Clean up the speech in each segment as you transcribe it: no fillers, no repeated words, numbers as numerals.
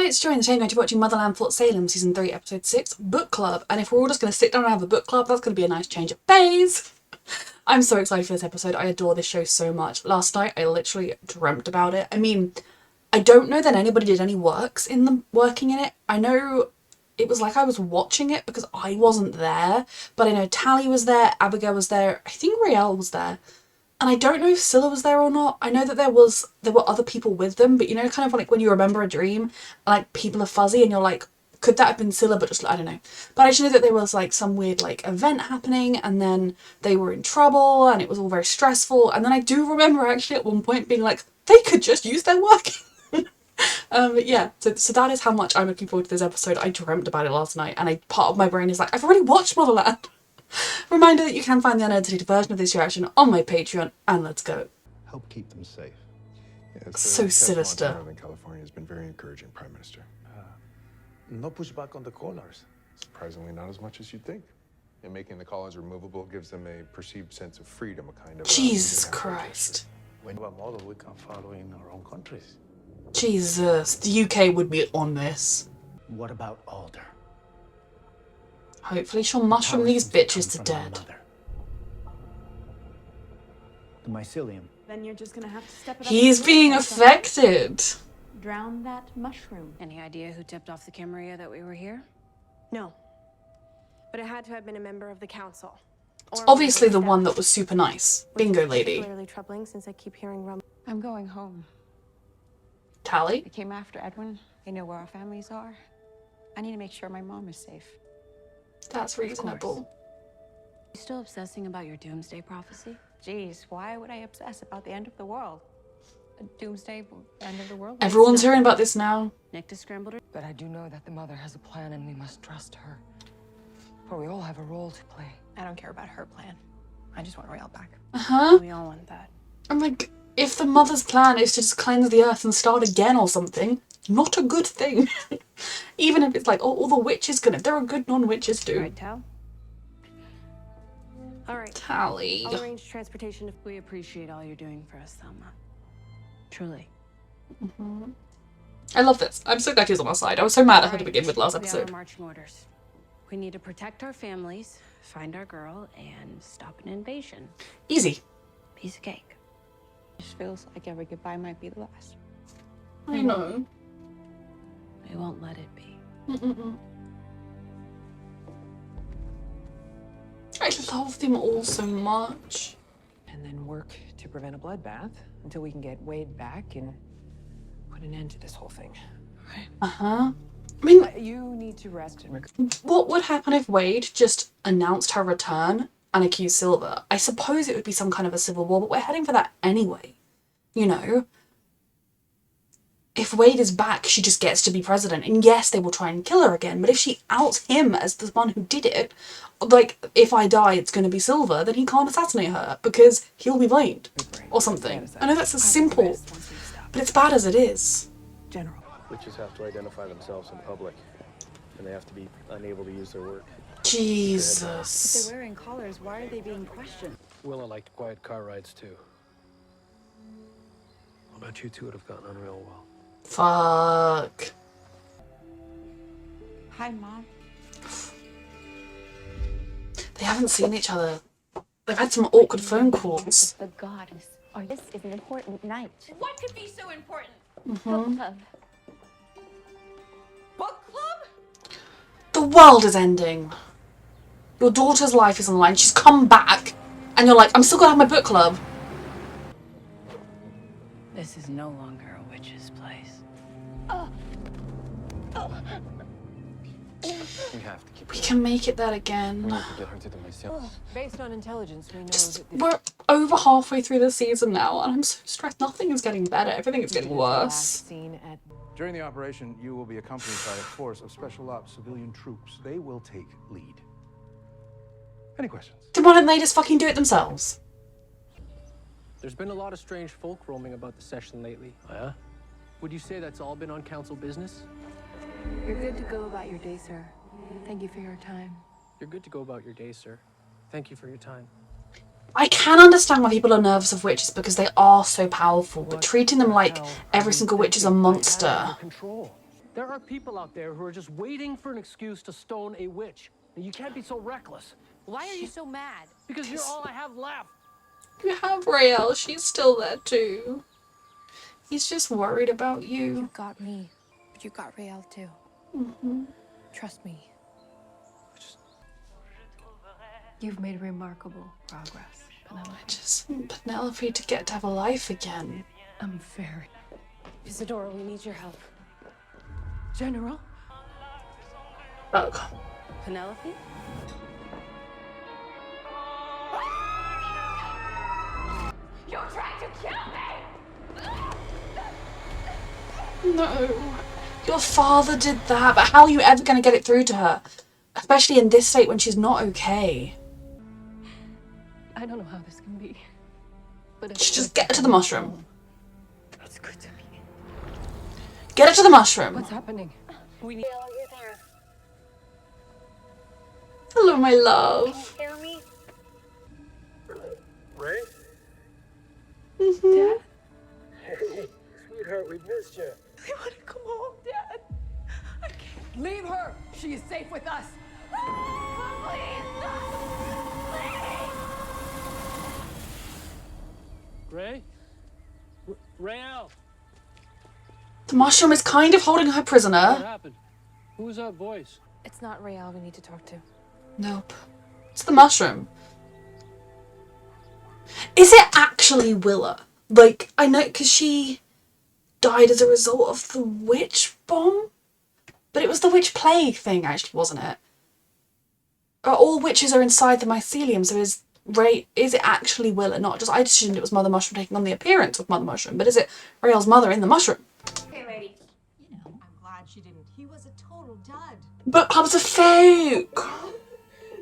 it's Joy, and today I'm going to be watching Motherland, Salem, Season 3, Episode 6, Book Club. And if we're all just going to sit down and have a book club, that's going to be a nice change of pace. I'm so excited for this episode. I adore this show so much. Last night, I literally dreamt about it. I mean, I don't know that anybody did any working in it. I know it was like I was watching it because I wasn't there. But I know Tally was there, Abigail was there, I think Riel was there. And I don't know if Scylla was there or not. I know that there were other people with them, but you know, kind of like when you remember a dream, and like people are fuzzy and you're like, could that have been Scylla? But just, I don't know. But I just know that there was like some weird like event happening and then they were in trouble and it was all very stressful. And then I do remember actually at one point being like, they could just use their work. Yeah, so that is how much I'm looking forward to this episode. I dreamt about it last night and part of my brain is like, I've already watched Motherland. Reminder that you can find the unedited version of this reaction on my Patreon, and let's go. Help keep them safe. Yeah, So sinister. Northern California has been very encouraging, Prime Minister. No pushback on the collars. Surprisingly, not as much as you'd think. And making the collars removable gives them a perceived sense of freedom, a kind of... Jesus Christ. We have a model we can follow in our own countries. Jesus, the UK would be on this. What about Alder? Hopefully she'll mushroom these bitches to death. The mycelium. Then you're just gonna have to step it up. He's being affected. Drown that mushroom. Any idea who tipped off the Camarilla that we were here? No. But it had to have been a member of the council. It's obviously the one that was super nice. Bingo lady. Particularly troubling since I keep hearing I'm going home. Tally? I came after Edwin. I know where our families are. I need to make sure my mom is safe. That's reasonable. You still obsessing about your doomsday prophecy? Jeez, why would I obsess about the end of the world? A doomsday end of the world? Everyone's hearing about this now. Nick just scrambled her. But I do know that the mother has a plan and we must trust her. For we all have a role to play. I don't care about her plan. I just want Rael back. Uh-huh. We all want that. I'm like, if the mother's plan is to just cleanse the earth and start again or something, not a good thing. Even if it's like, oh, all the witches can, if there are good non-witches too. Right, Tal? All right. Tally. I'll arrange transportation. We appreciate all you're doing for us, Thelma. Truly. I love this. I'm so glad she's on our side. I was so mad at her to begin with last We have our episode. marching orders. We need to protect our families, find our girl, and stop an invasion. Easy. Piece of cake. Just feels like every goodbye might be the last. I know. We won't let it be. I love them all so much. And then work to prevent a bloodbath until we can get Wade back and put an end to this whole thing. Uh-huh. I mean, You need to rest and what would happen if Wade just announced her return and accused Silver? I suppose it would be some kind of a civil war, but we're heading for that anyway. You know? If Wade is back, she just gets to be president. And yes, they will try and kill her again, but if she outs him as the one who did it, like, if I die, it's going to be Silver, then he can't assassinate her because he'll be blamed. Or something. I know that's as simple, but it's bad as it is. General. Witches have to identify themselves in public, and they have to be unable to use their work. Jesus. If they're wearing collars, why are they being questioned? Willa liked quiet car rides, too. I bet you two would have gotten on real well. Fuck. Hi, Mom. They haven't seen each other. They've had some awkward phone calls. The goddess. Oh, this is an important night. What could be so important? Book club. Book club? The world is ending. Your daughter's life is on the line. She's come back. And you're like, I'm still gonna have my book club. This is no longer a witch's place. We have to keep We can make it that again. to get her to the mycelium. Based on intelligence, we know Just, that we're over halfway through the season now, and I'm so stressed. Nothing is getting better. Everything is getting worse. scene at During the operation, you will be accompanied by a force of special ops civilian troops. They will take lead. Any questions? Then why don't they just fucking do it themselves? There's been a lot of strange folk roaming about the session lately. Oh, yeah? Would you say that's all been on council business? You're good to go about your day, sir. Thank you for your time. You're good to go about your day, sir. Thank you for your time. I can understand why people are nervous of witches because they are so powerful, but treating them like every single witch is a monster. There are people out there who are just waiting for an excuse to stone a witch. And you can't be so reckless. Why are you so mad? Because you're all I have left. You have Rael, she's still there too. He's just worried about you. You got me, but you got Rael too. Trust me. You've made remarkable progress, Penelope. I just want Penelope to get to have a life again. I'm very... Isadora, we need your help. General? Oh. Penelope? You're trying to kill me! No. Your father did that, but how are you ever going to get it through to her? Especially in this state when she's not okay. I don't know how this can be. But Just get her to the mushroom. It's good to be. Get her to the mushroom. What's happening? We need... Hello, my love. Hear me? Ray? Dad? Hey, sweetheart, we missed you. I want to come home, Dad. I can't. Leave her. She is safe with us. Ray? Rael! The mushroom is kind of holding her What prisoner. happened? Who was that voice? It's not Rael we need to talk to. Nope. It's the mushroom. Is it actually Willa? Like, I know, because she died as a result of the witch bomb? But it was the witch plague thing, actually, wasn't it? All witches are inside the mycelium, so is it actually Willa? Not just, I just assumed it was Mother Mushroom taking on the appearance of Mother Mushroom, but is it Rael's mother in the mushroom? Hey, lady. You know, I'm glad she didn't. He was a total dud. Book club's a fake!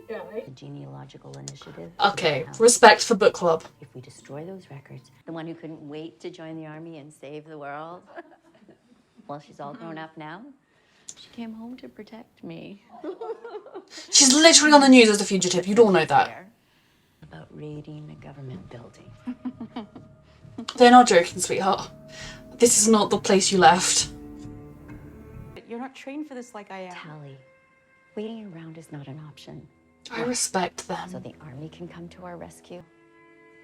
The genealogical initiative. Okay, respect for book club. If we destroy those records, the one who couldn't wait to join the army and save the world, well, she's all grown up now. She came home to protect me. She's literally on the news as a fugitive, you'd all know that. About raiding a government building. They're not joking, sweetheart. This is not the place you left. You're not trained for this like I am. Tally, waiting around is not an option. I respect them. So the army can come to our rescue.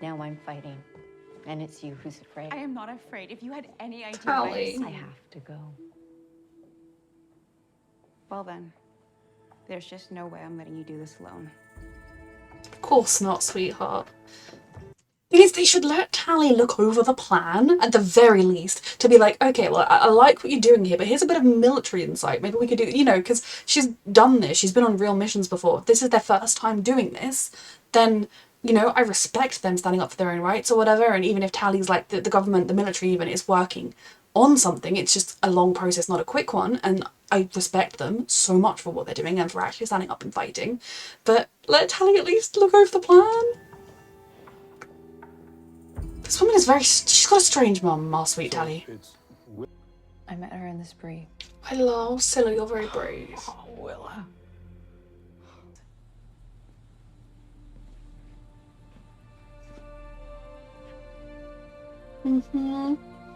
Now I'm fighting, and it's you who's afraid. I am not afraid. If you had any idea Tally. I have to go. Well then, there's just no way I'm letting you do this alone. Of course not, sweetheart. Thing is, they should let Tally look over the plan, at the very least, to be like, okay, well, I like what you're doing here, but here's a bit of military insight. Maybe we could do, you know, because she's done this. She's been on real missions before. If this is their first time doing this, then, you know, I respect them standing up for their own rights or whatever, and even if Tally's like, the government, the military even, is working on something, it's just a long process, not a quick one, and I respect them so much for what they're doing and for actually standing up and fighting. But let Tally at least look over the plan. This woman is she's got a strange mum, our sweet Tally. I met her in the spree. Hello, Scylla, you're very brave. Oh, Willa.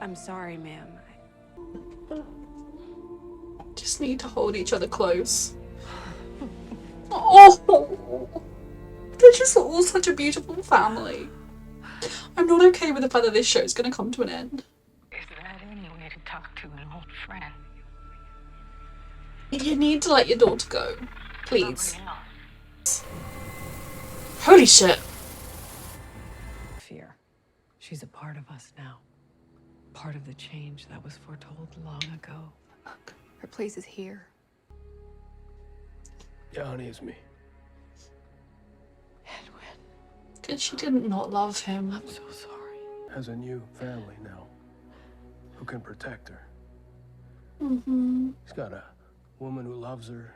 I'm sorry, ma'am. Just need to hold each other close. Oh, they're just all such a beautiful family. I'm not okay with the fact that this show is going to come to an end. Is that any way to talk to an old friend? You need to let your daughter go. Please. Holy shit. Fear. She's a part of us now. Part of the change that was foretold long ago. Her place is here. Yeah, honey, it's me. Because she didn't not love him. I'm so sorry. Has a new family now. Who can protect her? She's got a woman who loves her.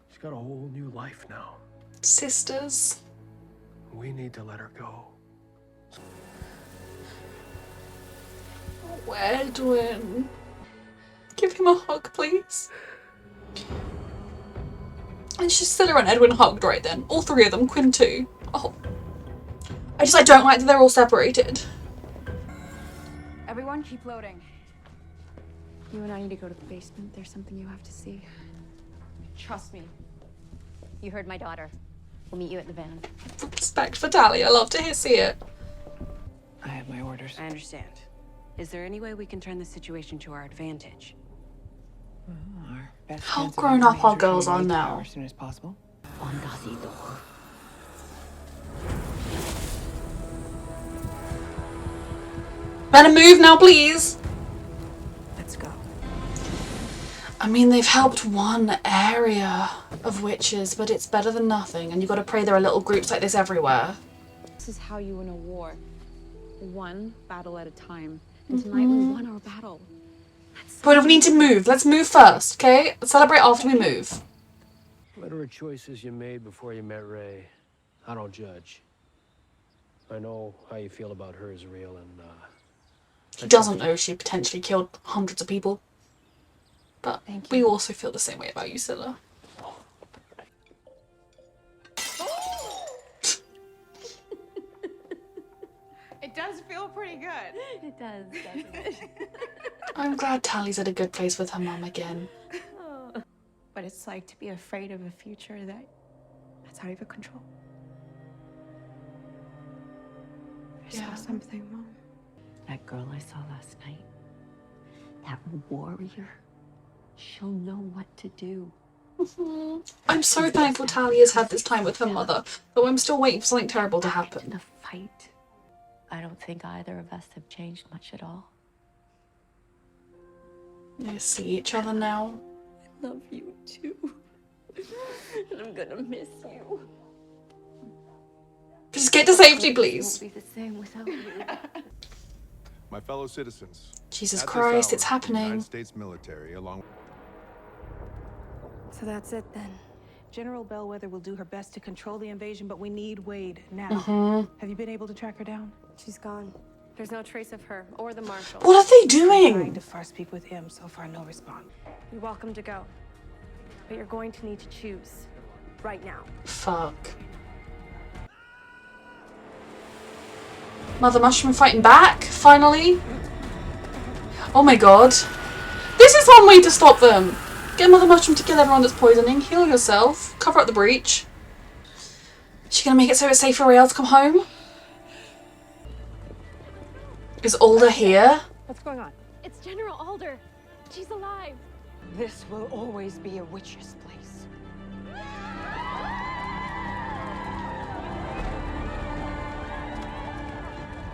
She's got a whole new life now. Sisters. We need to let her go. Oh, Edwin. Give him a hug, please. And Scylla and Edwin hugged right then. All three of them, Quinn too. Oh. I don't like that they're all separated. Everyone keep loading. You and I need to go to the basement. There's something you have to see. Trust me. You heard my daughter. We'll meet you at the van. Respect for Tally. I love to see it. I have my orders. I understand. Is there any way we can turn the situation to our advantage? Our best How chance of grown up winning our is girls are retrieving the now. power as soon as possible. Better move now, please. Let's go. I mean, they've helped one area of witches, but it's better than nothing. And you've got to pray there are little groups like this everywhere. This is how you win a war. One battle at a time. And tonight we won our battle. But we need to move. Let's move first, okay? Let's celebrate after we move. Whatever choices you made before you met Ray, I don't judge. I know how you feel about her is real, and She doesn't know she potentially killed hundreds of people. But we also feel the same way about you, Scylla. It does feel pretty good. It does, doesn't it? I'm glad Tally's at a good place with her mum again. What it's like to be afraid of a future that's out of your control. I saw something, Mom. That girl I saw last night, that warrior, she'll know what to do. I'm so thankful Tally has had this time with her mother, but I'm still waiting for something terrible to happen. The fight. I don't think either of us have changed much at all. They see each other now. I love you too. And I'm gonna miss you. Just get to safety, please. It won't be the same without you. My fellow citizens. Jesus at this Christ, hour, it's the happening. United States military, along So that's it then. General Bellwether will do her best to control the invasion, but we need Wade now. Have you been able to track her down? She's gone. There's no trace of her or the marshal. What are they Trying doing? to first speak with him. So far, no response. You're welcome to go. But you're going to need to choose. Right now. Fuck. Mother Mushroom fighting back, finally. Oh my god. This is one way to stop them. Get Mother Mushroom to kill everyone that's poisoning. Heal yourself. Cover up the breach. Is she gonna make it so it's safe for Rael to come home? Is Alder here? What's going on? It's General Alder. She's alive. This will always be a witch's place.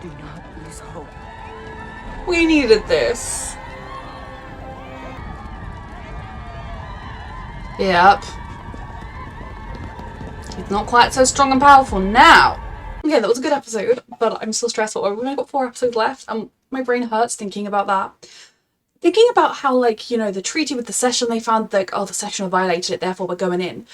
Do not lose hope. We needed this. Yep. He's not quite so strong and powerful now. Okay, that was a good episode, but I'm still stressed. We've only got 4 episodes left, and my brain hurts thinking about that. Thinking about how, like, you know, the treaty with the Session, they found, like, oh, the Session violated it, therefore we're going in.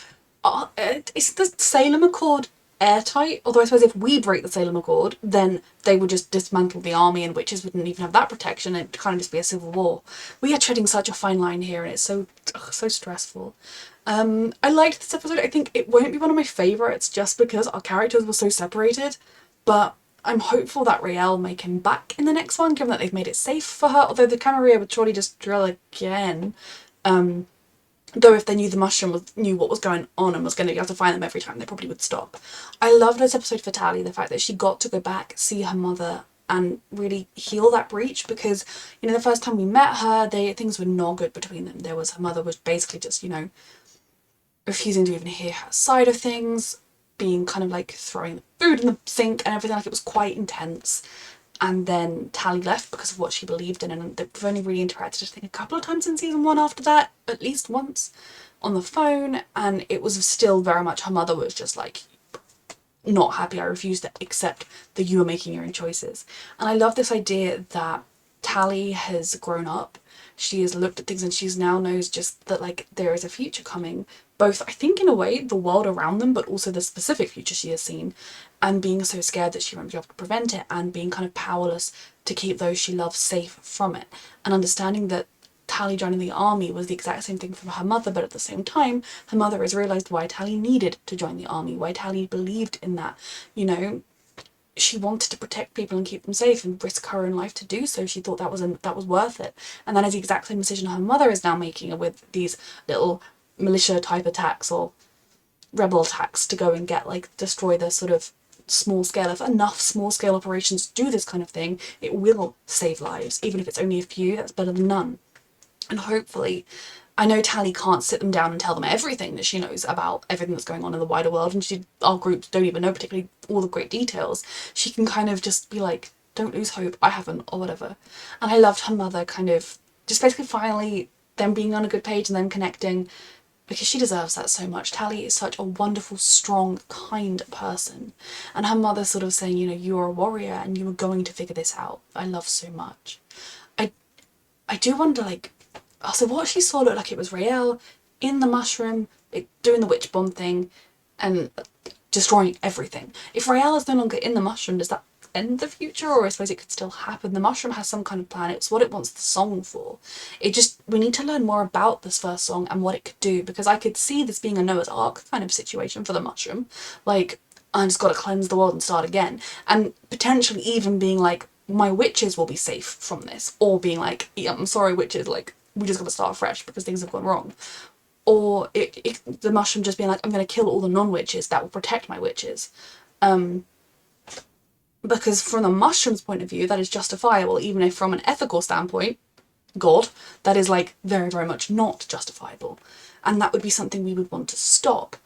Is the Salem Accord airtight? Although I suppose if we break the Salem Accord, then they would just dismantle the army and witches wouldn't even have that protection. It'd kind of just be a civil war. We are treading such a fine line here, and it's so stressful. I liked this episode. I think it won't be one of my favourites just because our characters were so separated, but I'm hopeful that Rael may come back in the next one, given that they've made it safe for her, although the Camarilla would surely just drill again. Though if they knew the mushroom knew what was going on and was going to be able to find them every time, they probably would stop. I loved this episode for Tally, the fact that she got to go back, see her mother, and really heal that breach, because, you know, the first time we met her, things were not good between them. Her mother was basically just, you know, refusing to even hear her side of things, being kind of like throwing the food in the sink and everything. Like, it was quite intense. And then Tally left because of what she believed in, and they've only really interacted, I think, a couple of times in season 1 after that, at least once, on the phone, and it was still very much her mother was just like, not happy, I refuse to accept that you are making your own choices. And I love this idea that Tally has grown up, she has looked at things, and she's now knows just that, like, there is a future coming, both, I think, in a way, the world around them, but also the specific future she has seen, and being so scared that she won't be able to prevent it, and being kind of powerless to keep those she loves safe from it, and understanding that Tally joining the army was the exact same thing for her mother, but at the same time, her mother has realised why Tally needed to join the army, why Tally believed in that, you know. she wanted to protect people and keep them safe and risk her own life to do so. She thought that was worth it. And that is the exact same decision her mother is now making with these little militia type attacks or rebel attacks to go and get, like, destroy the sort of small scale. If enough small scale operations do this kind of thing, it will save lives. Even if it's only a few, that's better than none. And hopefully, I know Tally can't sit them down and tell them everything that she knows about everything that's going on in the wider world, and our groups don't even know particularly all the great details. She can kind of just be like, don't lose hope, I haven't, or whatever. And I loved her mother kind of just basically finally them being on a good page and them connecting, because she deserves that so much. Tally is such a wonderful, strong, kind person. And her mother sort of saying, you know, you're a warrior and you are going to figure this out. I love so much. I do wonder, like, so what she saw looked like it was Raelle in the mushroom, doing the witch bomb thing and destroying everything. If Raelle is no longer in the mushroom, does that end the future? Or I suppose it could still happen. The mushroom has some kind of plan. It's what it wants the song for. We need to learn more about this first song and what it could do, because I could see this being a Noah's Ark kind of situation for the mushroom. Like, I just got to cleanse the world and start again. And potentially even being like, my witches will be safe from this. Or being like, yeah, I'm sorry witches, like, we just got to start fresh because things have gone wrong. Or the mushroom just being like, I'm going to kill all the non-witches that will protect my witches. Because from the mushroom's point of view, that is justifiable, even if from an ethical standpoint, God, that is like very, very much not justifiable. And that would be something we would want to stop.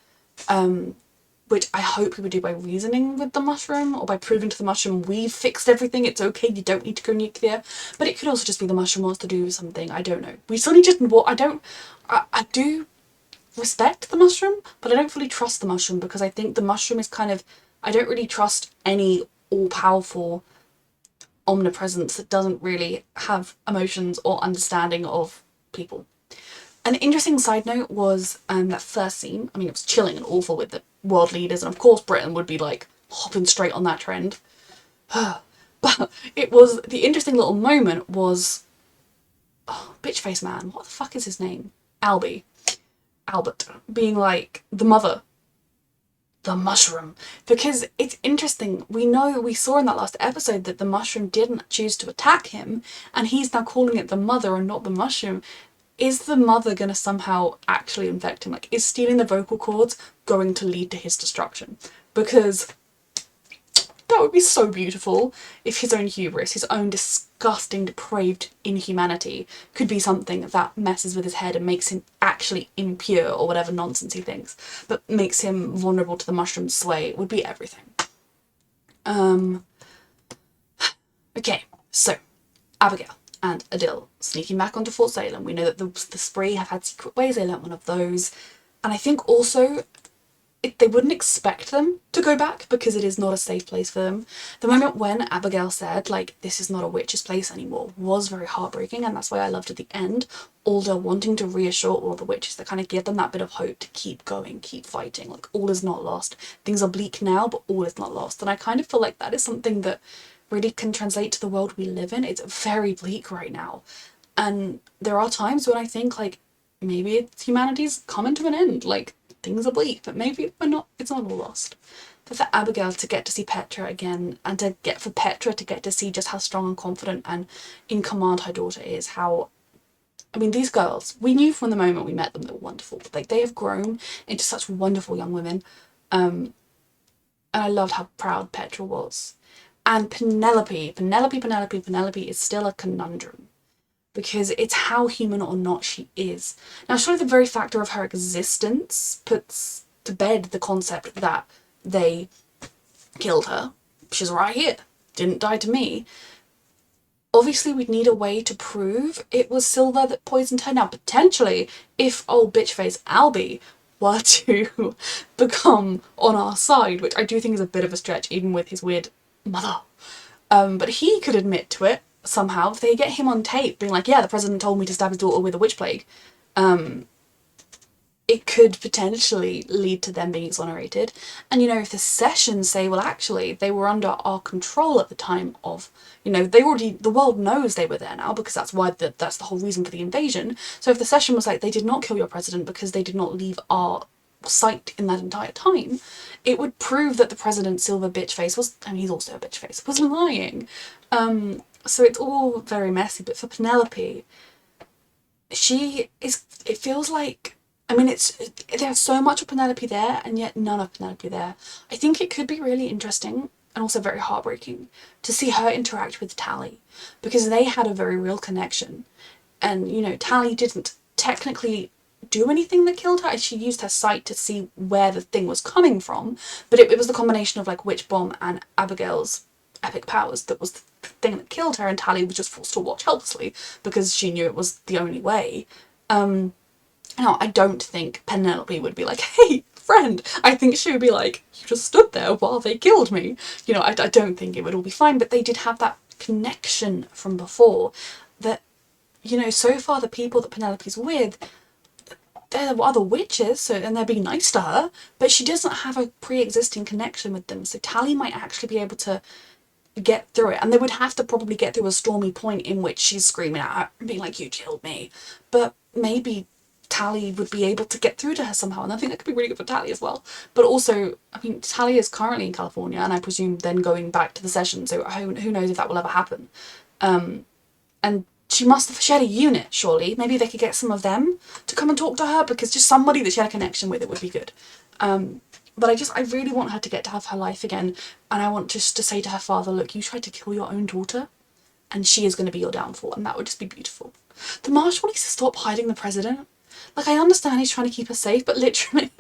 Which I hope we would do by reasoning with the mushroom, or by proving to the mushroom we've fixed everything, it's okay, you don't need to go nuclear. But it could also just be the mushroom wants to do something, I don't know. We still need to, I do respect the mushroom, but I don't fully trust the mushroom, because I think the mushroom is kind of, I don't really trust any all-powerful omnipresence that doesn't really have emotions or understanding of people. An interesting side note was that first scene. I mean, it was chilling and awful with the world leaders, and of course Britain would be like hopping straight on that trend. But it was, the interesting little moment was, bitch face man, what the fuck is his name? Albert, being like, the mother, the mushroom. Because it's interesting, we saw in that last episode that the mushroom didn't choose to attack him, and he's now calling it the mother and not the mushroom. Is the mother going to somehow actually infect him? Like, is stealing the vocal cords going to lead to his destruction? Because that would be so beautiful if his own hubris, his own disgusting, depraved inhumanity could be something that messes with his head and makes him actually impure, or whatever nonsense he thinks, but makes him vulnerable to the mushroom's sway. It would be everything. Okay, so Abigail and Adil sneaking back onto Fort Salem. We know that the Spree have had secret ways, they learnt one of those. And I think also they wouldn't expect them to go back because it is not a safe place for them. The moment when Abigail said, like, this is not a witch's place anymore, was very heartbreaking, and that's why I loved at the end Alder wanting to reassure all the witches, to kind of give them that bit of hope to keep going, keep fighting, like, all is not lost. Things are bleak now, but all is not lost. And I kind of feel like that is something that really can translate to the world we live in. It's very bleak right now. And there are times when I think, like, maybe humanity's coming to an end, like, things are bleak, but maybe it's not all lost. But for Abigail to get to see Petra again, and for Petra to get to see just how strong and confident and in command her daughter is, how, I mean, these girls, we knew from the moment we met them they were wonderful. Like, they have grown into such wonderful young women. And I loved how proud Petra was. And Penelope is still a conundrum, because it's how human or not she is. Now, surely the very factor of her existence puts to bed the concept that they killed her. She's right here, didn't die to me. Obviously, we'd need a way to prove it was Silver that poisoned her. Now, potentially, if old bitchface Albie were to become on our side, which I do think is a bit of a stretch, even with his weird mother. But he could admit to it somehow. If they get him on tape being like, yeah, the president told me to stab his daughter with a witch plague, it could potentially lead to them being exonerated. And, you know, if the sessions say, well, actually, they were under our control at the time of, you know, the world knows they were there now, because that's why that's the whole reason for the invasion. So if the session was like, they did not kill your president because they did not leave our sight in that entire time, it would prove that the president Silver bitchface was, and he's also a bitchface, was lying. So it's all very messy. But for Penelope, it feels like, I mean, there's so much of Penelope there and yet none of Penelope there. I think it could be really interesting and also very heartbreaking to see her interact with Tally, because they had a very real connection. And, you know, Tally didn't technically do anything that killed her. She used her sight to see where the thing was coming from, but it was the combination of like Witch Bomb and Abigail's epic powers that was the thing that killed her, and Tally was just forced to watch helplessly because she knew it was the only way. Now, I don't think Penelope would be like, hey, friend. I think she would be like, you just stood there while they killed me. You know, I don't think it would all be fine, but they did have that connection from before that, you know, so far the people that Penelope's with, they're other witches, so, and they're being nice to her, but she doesn't have a pre-existing connection with them, so Tally might actually be able to get through it, and they would have to probably get through a stormy point in which she's screaming at her and being like, you killed me, but maybe Tally would be able to get through to her somehow, and I think that could be really good for Tally as well. But also, I mean, Tally is currently in California, and I presume then going back to the session, so who knows if that will ever happen. And she had a unit, surely. Maybe they could get some of them to come and talk to her, because just somebody that she had a connection with, it would be good. But I really want her to get to have her life again, and I want just to say to her father, look, you tried to kill your own daughter, and she is going to be your downfall, and that would just be beautiful. The Marshal needs to stop hiding the president. Like, I understand he's trying to keep her safe, but literally,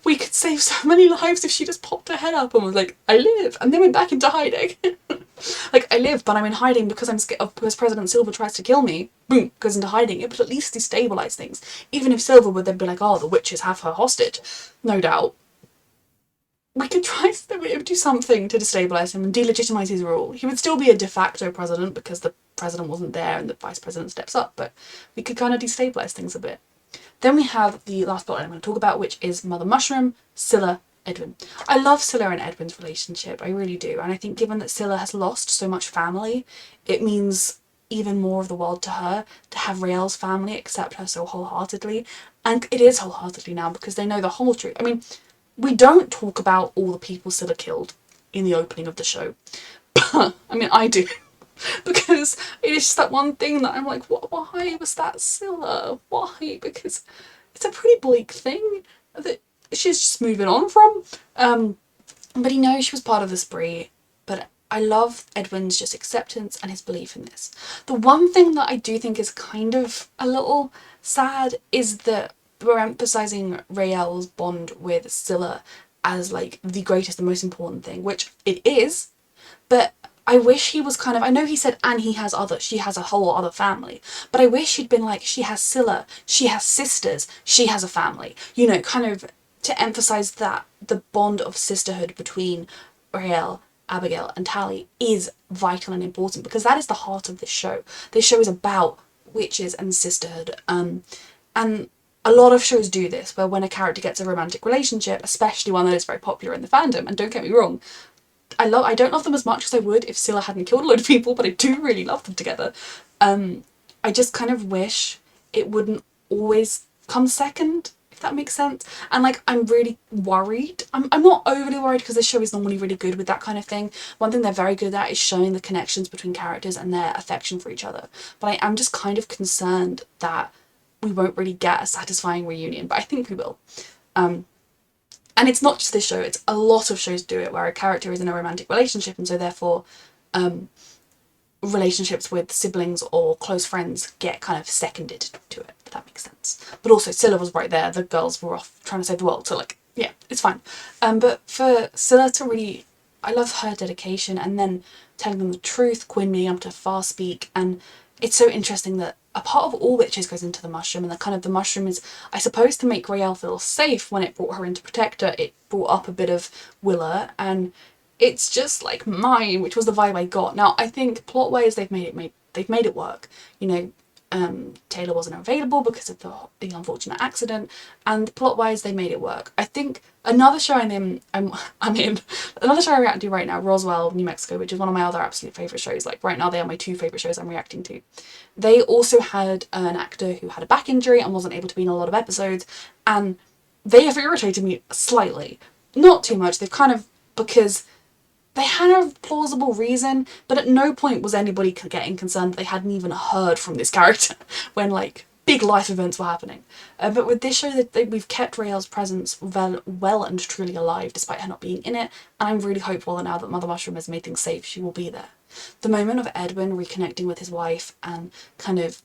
we could save so many lives if she just popped her head up and was like, I live, and then went back into hiding. Like, I live, but I'm in hiding because I'm scared, because President Silver tries to kill me. Boom, goes into hiding. It would at least destabilise things. Even if Silver would then be like, oh, the witches have her hostage. No doubt. We could try to do something to destabilise him and delegitimise his rule. He would still be a de facto president because the president wasn't there and the vice president steps up, but we could kind of destabilise things a bit. Then we have the last plot I'm going to talk about, which is Mother Mushroom, Scylla, Edwin. I love Scylla and Edwin's relationship, I really do, and I think given that Scylla has lost so much family, it means even more of the world to her to have Rael's family accept her so wholeheartedly, and it is wholeheartedly now because they know the whole truth. I mean, we don't talk about all the people Scylla killed in the opening of the show, but I mean, I do. Because it is just that one thing that I'm like, why was that Scylla? Why? Because it's a pretty bleak thing that she's just moving on from. But he knows she was part of the spree. But I love Edwin's just acceptance and his belief in this. The one thing that I do think is kind of a little sad is that we're emphasising Rael's bond with Scylla as like the greatest and most important thing, which it is, but I wish he was kind of, I know he said, and she has a whole other family, but I wish he'd been like, she has Scylla, she has sisters, she has a family, you know, kind of to emphasise that the bond of sisterhood between Rael, Abigail and Tally is vital and important, because that is the heart of this show. This show is about witches and sisterhood, and a lot of shows do this, where when a character gets a romantic relationship, especially one that is very popular in the fandom, and don't get me wrong, I don't love them as much as I would if Scylla hadn't killed a load of people, but I do really love them together. I just kind of wish it wouldn't always come second, if that makes sense. And like, I'm really worried. I'm not overly worried because this show is normally really good with that kind of thing. One thing they're very good at is showing the connections between characters and their affection for each other. But I am just kind of concerned that we won't really get a satisfying reunion, but I think we will. And it's not just this show, it's a lot of shows do it, where a character is in a romantic relationship, and so therefore relationships with siblings or close friends get kind of seconded to it, if that makes sense. But also Scylla was right there, the girls were off trying to save the world, so like, yeah, it's fine. But for Scylla to really, I love her dedication, and then telling them the truth, Quinn being able to fast speak, and it's so interesting that a part of all witches goes into the mushroom, and the mushroom is, I suppose, to make Rael feel safe. When it brought her into Protector, it brought up a bit of Willa, and it's just like mine, which was the vibe I got. Now, I think plot-wise they've made it work. You know, Taylor wasn't available because of the unfortunate accident, and plot-wise they made it work. I think another show I'm in, another show I react to right now, Roswell, New Mexico, which is one of my other absolute favourite shows. Like right now they are my two favourite shows I'm reacting to. They also had an actor who had a back injury and wasn't able to be in a lot of episodes, and they have irritated me slightly. Not too much. They've kind of, because they had a plausible reason, but at no point was anybody getting concerned that they hadn't even heard from this character when, like, big life events were happening. But with this show, we've kept Raelle's presence well and truly alive, despite her not being in it, and I'm really hopeful that now that Mother Mushroom has made things safe, she will be there. The moment of Edwin reconnecting with his wife and kind of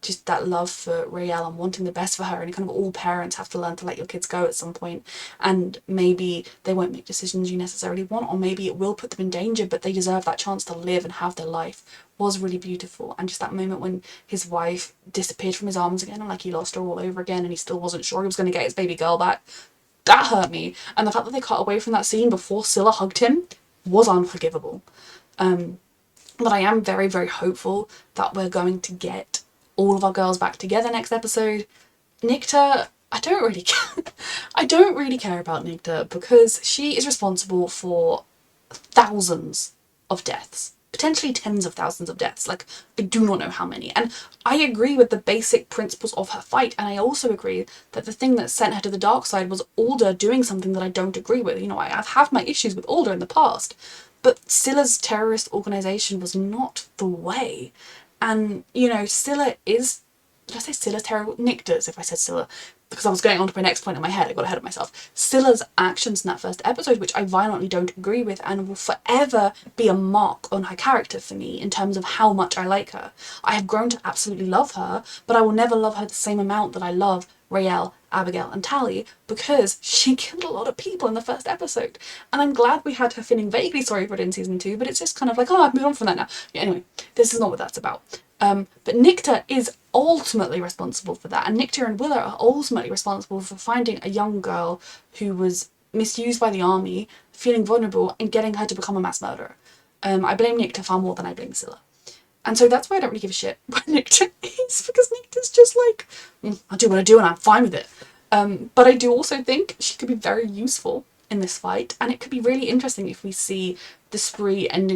just that love for Raelle and wanting the best for her, and kind of all parents have to learn to let your kids go at some point, and maybe they won't make decisions you necessarily want, or maybe it will put them in danger, but they deserve that chance to live and have their life, was really beautiful. And just that moment when his wife disappeared from his arms again, and like he lost her all over again, and he still wasn't sure he was going to get his baby girl back, that hurt me. And the fact that they cut away from that scene before Scylla hugged him was unforgivable. But I am very, very hopeful that we're going to get all of our girls back together next episode. Nycta, I don't really care. I don't really care about Nycta because she is responsible for thousands of deaths. Potentially tens of thousands of deaths. Like, I do not know how many. And I agree with the basic principles of her fight, and I also agree that the thing that sent her to the dark side was Alder doing something that I don't agree with. You know, I've had my issues with Alder in the past, but Scylla's terrorist organisation was not the way. And, you know, Scylla is... Did I say Scylla's terrible? Nycta's, if I said Scylla. Because I was going on to my next point in my head, I got ahead of myself. Scylla's actions in that first episode, which I violently don't agree with, and will forever be a mark on her character for me in terms of how much I like her. I have grown to absolutely love her, but I will never love her the same amount that I love Raelle, Abigail and Tally, because she killed a lot of people in the first episode. And I'm glad we had her feeling vaguely sorry for it in season 2, but it's just kind of like, oh, I've moved on from that now. Yeah, anyway, this is not what that's about. But Nycta is ultimately responsible for that, and Nycta and Willow are ultimately responsible for finding a young girl who was misused by the army, feeling vulnerable, and getting her to become a mass murderer. I blame Nycta far more than I blame Scylla. And so that's why I don't really give a shit what Nycta is, because Nycta's just like, I do what I do and I'm fine with it. But I do also think she could be very useful in this fight, and it could be really interesting if we see the spree en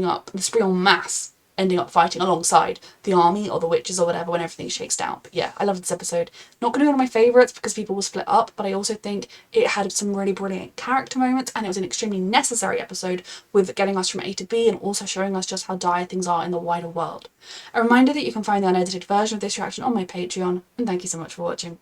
masse ending up fighting alongside the army or the witches or whatever when everything shakes down. But yeah, I love this episode. Not going to be one of my favourites because people will split up, but I also think it had some really brilliant character moments, and it was an extremely necessary episode with getting us from A to B and also showing us just how dire things are in the wider world. A reminder that you can find the unedited version of this reaction on my Patreon, and thank you so much for watching.